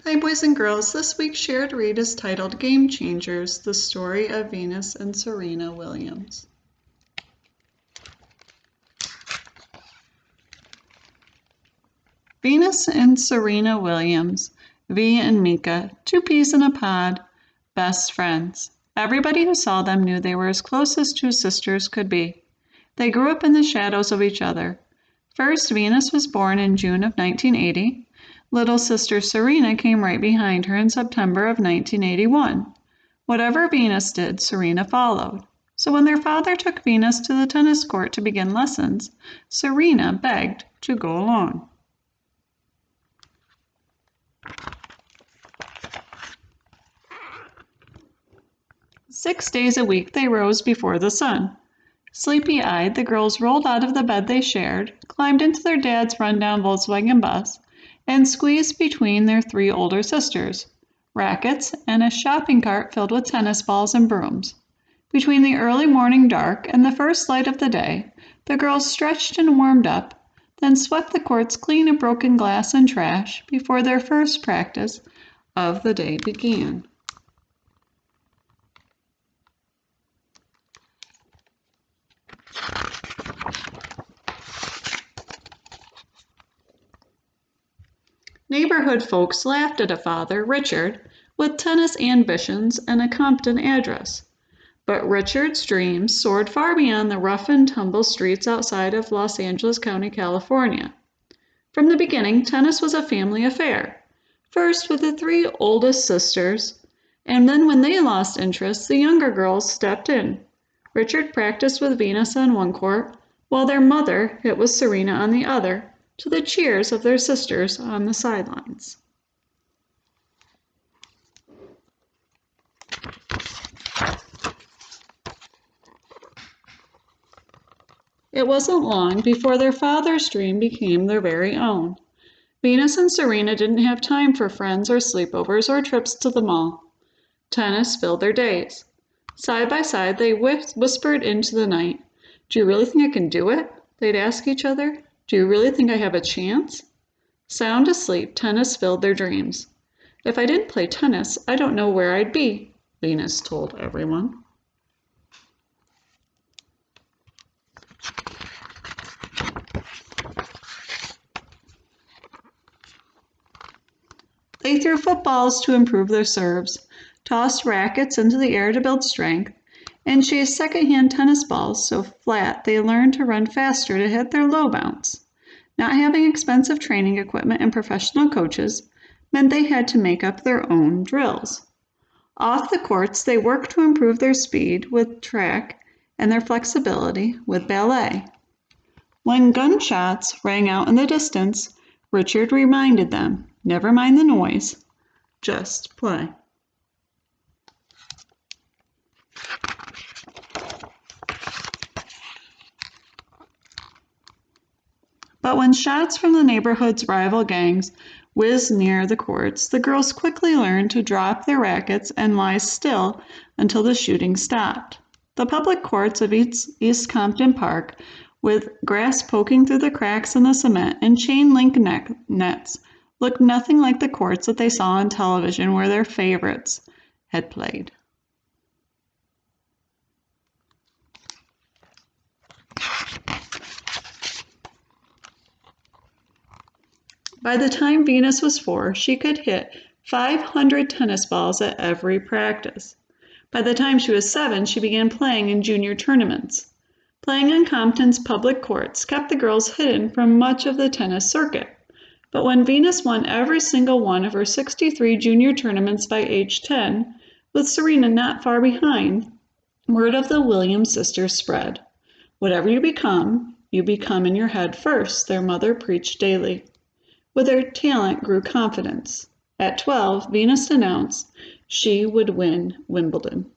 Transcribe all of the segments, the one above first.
Hi boys and girls, this week's shared read is titled Game Changers, the story of Venus and Serena Williams. Venus and Serena Williams, V and Mika, two peas in a pod, best friends. Everybody who saw them knew they were as close as two sisters could be. They grew up in the shadows of each other. First, Venus was born in June of 1980. Little sister Serena came right behind her in September of 1981. Whatever Venus did, Serena followed. So when their father took Venus to the tennis court to begin lessons, Serena begged to go along. Six days a week they rose before the sun. Sleepy-eyed, the girls rolled out of the bed they shared, climbed into their dad's rundown Volkswagen bus, and squeezed between their three older sisters, rackets, and a shopping cart filled with tennis balls and brooms. Between the early morning dark and the first light of the day, the girls stretched and warmed up, then swept the courts clean of broken glass and trash before their first practice of the day began. Neighborhood folks laughed at a father, Richard, with tennis ambitions and a Compton address. But Richard's dreams soared far beyond the rough and tumble streets outside of Los Angeles County, California. From the beginning, tennis was a family affair, first with the three oldest sisters, and then when they lost interest, the younger girls stepped in. Richard practiced with Venus on one court, while their mother hit with Serena on the other, to the cheers of their sisters on the sidelines. It wasn't long before their father's dream became their very own. Venus and Serena didn't have time for friends or sleepovers or trips to the mall. Tennis filled their days. Side by side, they whispered into the night. "Do you really think I can do it?" they'd ask each other. "Do you really think I have a chance?" Sound asleep, tennis filled their dreams. "If I didn't play tennis, I don't know where I'd be," Venus told everyone. They threw footballs to improve their serves, tossed rackets into the air to build strength, and chased second-hand tennis balls so flat they learned to run faster to hit their low bounce. Not having expensive training equipment and professional coaches meant they had to make up their own drills. Off the courts, they worked to improve their speed with track and their flexibility with ballet. When gunshots rang out in the distance, Richard reminded them, "Never mind the noise, just play." But when shots from the neighborhood's rival gangs whizzed near the courts, the girls quickly learned to drop their rackets and lie still until the shooting stopped. The public courts of East Compton Park, with grass poking through the cracks in the cement and chain-link nets, looked nothing like the courts that they saw on television where their favorites had played. By the time Venus was 4, she could hit 500 tennis balls at every practice. By the time she was 7, she began playing in junior tournaments. Playing on Compton's public courts kept the girls hidden from much of the tennis circuit. But when Venus won every single one of her 63 junior tournaments by age 10, with Serena not far behind, word of the Williams sisters spread. "Whatever you become in your head first," their mother preached daily. With her talent grew confidence. At 12, Venus announced she would win Wimbledon.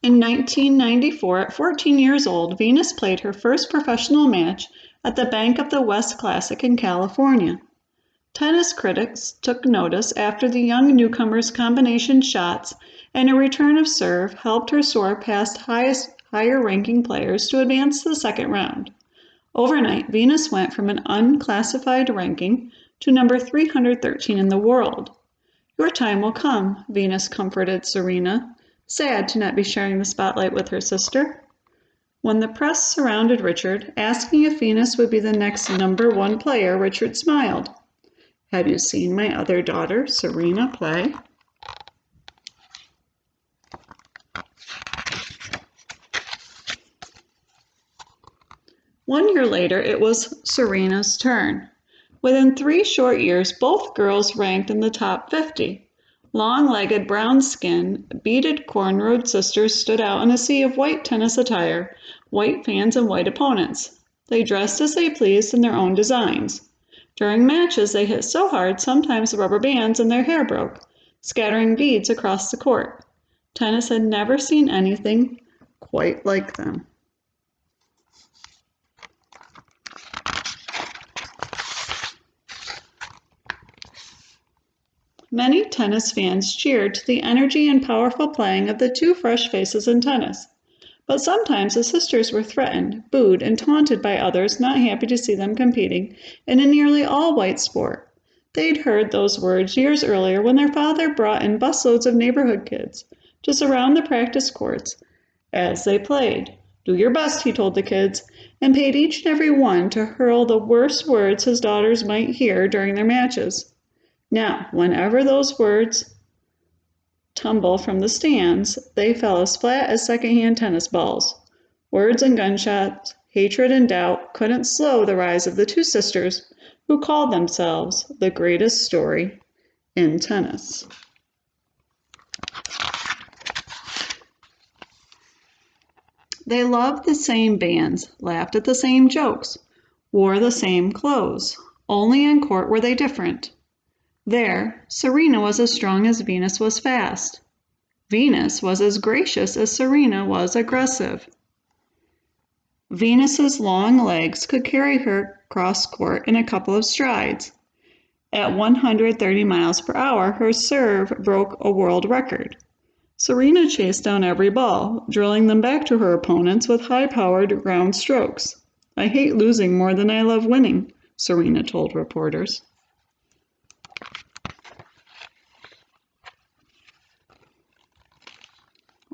In 1994, at 14 years old, Venus played her first professional match at the Bank of the West Classic in California. Tennis critics took notice after the young newcomer's combination shots and a return of serve helped her soar past higher-ranking players to advance to the second round. Overnight, Venus went from an unclassified ranking to number 313 in the world. "Your time will come," Venus comforted Serena, sad to not be sharing the spotlight with her sister. When the press surrounded Richard, asking if Venus would be the next number one player, Richard smiled. "Have you seen my other daughter, Serena, play?" One year later, it was Serena's turn. Within 3 short years, both girls ranked in the top 50. Long-legged, brown-skinned, beaded cornrowed sisters stood out in a sea of white tennis attire, white fans and white opponents. They dressed as they pleased in their own designs. During matches, they hit so hard sometimes the rubber bands in their hair broke, scattering beads across the court. Tennis had never seen anything quite like them. Many tennis fans cheered to the energy and powerful playing of the two fresh faces in tennis. But sometimes the sisters were threatened, booed, and taunted by others not happy to see them competing in a nearly all-white sport. They'd heard those words years earlier when their father brought in busloads of neighborhood kids to surround the practice courts as they played. "Do your best," he told the kids, and paid each and every one to hurl the worst words his daughters might hear during their matches. Now, whenever those words tumble from the stands, they fell as flat as second-hand tennis balls. Words and gunshots, hatred and doubt couldn't slow the rise of the two sisters who called themselves the greatest story in tennis. They loved the same bands, laughed at the same jokes, wore the same clothes. Only in court were they different. There, Serena was as strong as Venus was fast. Venus was as gracious as Serena was aggressive. Venus's long legs could carry her across court in a couple of strides. At 130 miles per hour, her serve broke a world record. Serena chased down every ball, drilling them back to her opponents with high-powered ground strokes. "I hate losing more than I love winning," Serena told reporters.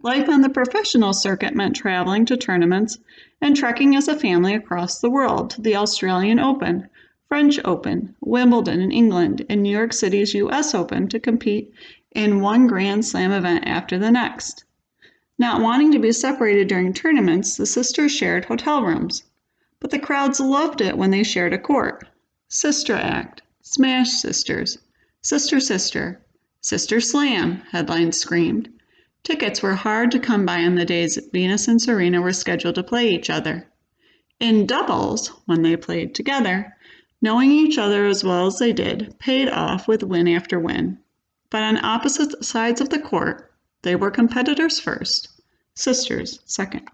Life on the professional circuit meant traveling to tournaments and trekking as a family across the world to the Australian Open, French Open, Wimbledon in England, and New York City's US Open to compete in one Grand Slam event after the next. Not wanting to be separated during tournaments, the sisters shared hotel rooms. But the crowds loved it when they shared a court. Sister Act, Smash Sisters, Sister Sister, Sister Slam, headlines screamed. Tickets were hard to come by on the days Venus and Serena were scheduled to play each other. In doubles, when they played together, knowing each other as well as they did paid off with win after win. But on opposite sides of the court, they were competitors first, sisters second.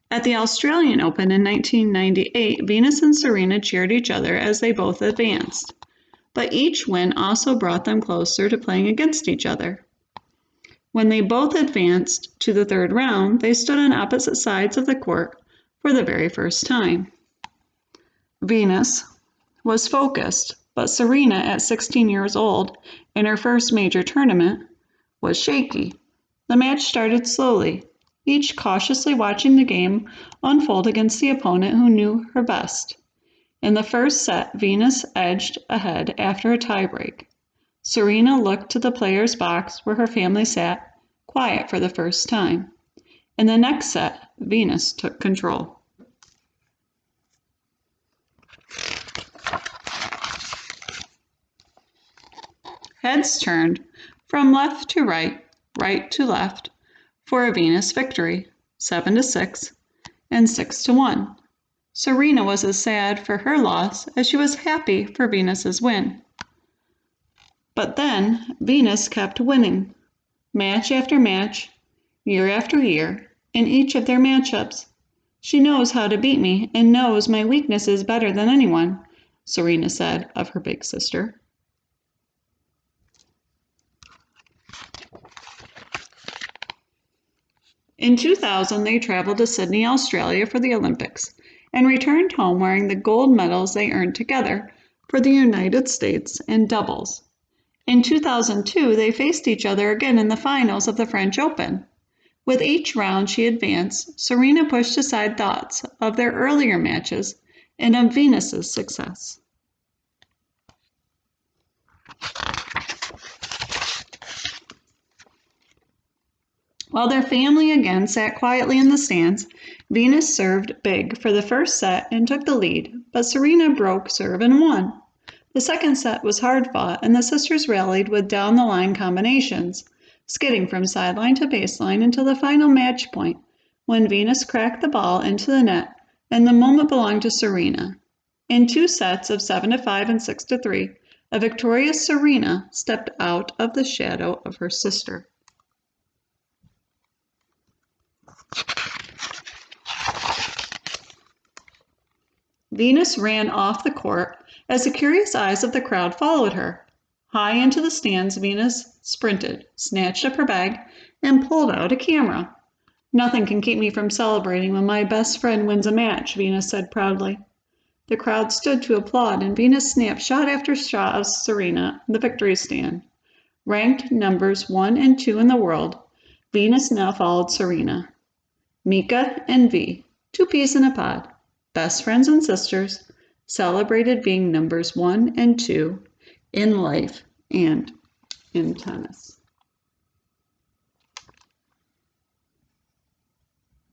At the Australian Open in 1998, Venus and Serena cheered each other as they both advanced. But each win also brought them closer to playing against each other. When they both advanced to the third round, they stood on opposite sides of the court for the very first time. Venus was focused, but Serena, at 16 years old, in her first major tournament, was shaky. The match started slowly, each cautiously watching the game unfold against the opponent who knew her best. In the first set, Venus edged ahead after a tiebreak. Serena looked to the player's box where her family sat, quiet for the first time. In the next set, Venus took control. Heads turned from left to right, right to left, for a Venus victory, 7-6 and 6-1. Serena was as sad for her loss as she was happy for Venus's win. But then Venus kept winning, match after match, year after year, in each of their matchups. "She knows how to beat me and knows my weaknesses better than anyone," Serena said of her big sister. In 2000, they traveled to Sydney, Australia for the Olympics and returned home wearing the gold medals they earned together for the United States in doubles. In 2002, they faced each other again in the finals of the French Open. With each round she advanced, Serena pushed aside thoughts of their earlier matches and of Venus's success. While their family again sat quietly in the stands, Venus served big for the first set and took the lead, but Serena broke serve and won. The second set was hard fought, and the sisters rallied with down-the-line combinations, skidding from sideline to baseline until the final match point, when Venus cracked the ball into the net, and the moment belonged to Serena. In 2 sets of 7-5 and 6-3, a victorious Serena stepped out of the shadow of her sister. Venus ran off the court as the curious eyes of the crowd followed her. High into the stands, Venus sprinted, snatched up her bag, and pulled out a camera. "Nothing can keep me from celebrating when my best friend wins a match," Venus said proudly. The crowd stood to applaud, and Venus snapped shot after shot of Serena in the victory stand. Ranked numbers 1 and 2 in the world, Venus now followed Serena. Mika and V, 2 peas in a pod, best friends and sisters, celebrated being numbers 1 and 2 in life and in tennis.